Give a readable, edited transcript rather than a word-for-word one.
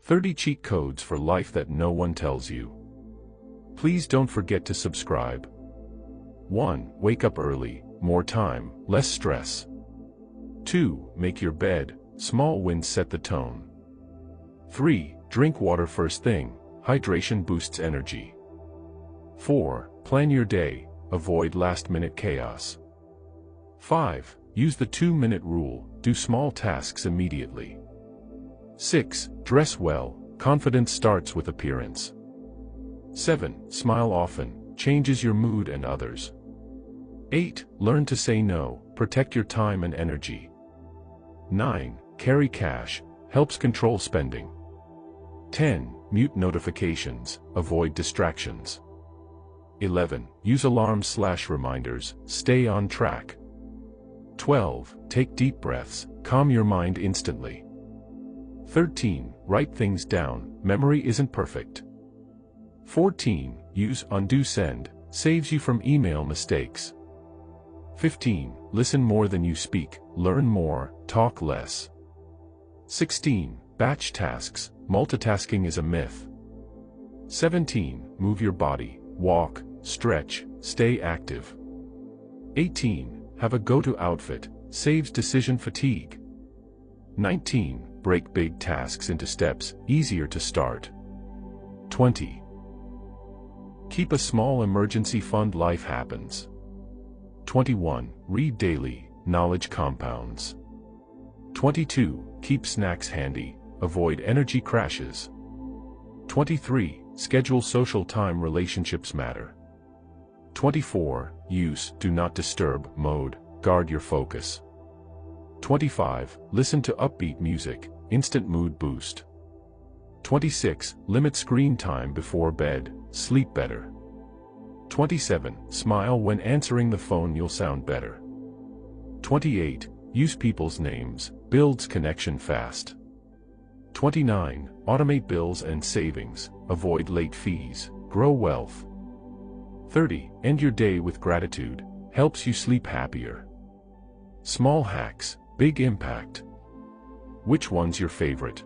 30 cheat codes for life that no one tells you. Please don't forget to subscribe. 1. Wake up early, more time, less stress. 2. Make your bed, small wins set the tone. 3. Drink water first thing, hydration boosts energy. 4. Plan your day, avoid last-minute chaos. 5. Use the 2-minute rule, do small tasks immediately. 6. Dress well, confidence starts with appearance. 7. Smile often, changes your mood and others. 8. Learn to say no, protect your time and energy. 9. Carry cash, helps control spending. 10. Mute notifications, avoid distractions. 11. Use alarms/reminders, stay on track. 12. Take deep breaths, calm your mind instantly. 13. Write things down, memory isn't perfect. 14. Use undo send, saves you from email mistakes. 15. Listen more than you speak, learn more, talk less. 16. Batch tasks, multitasking is a myth. 17. Move your body, walk, stretch, stay active. 18. Have a go-to outfit, saves decision fatigue. 19. Break big tasks into steps, easier to start. 20. Keep a small emergency fund, life happens. 21. Read daily, knowledge compounds. 22. Keep snacks handy, avoid energy crashes. 23. Schedule social time, relationships matter. 24. Use do not disturb mode, guard your focus. 25. Listen to upbeat music, instant mood boost. 26. Limit screen time before bed, sleep better. 27. Smile when answering the phone, you'll sound better. 28. Use people's names, builds connection fast. 29. Automate bills and savings, avoid late fees, grow wealth. 30. End your day with gratitude, helps you sleep happier. Small hacks, big impact. Which one's your favorite?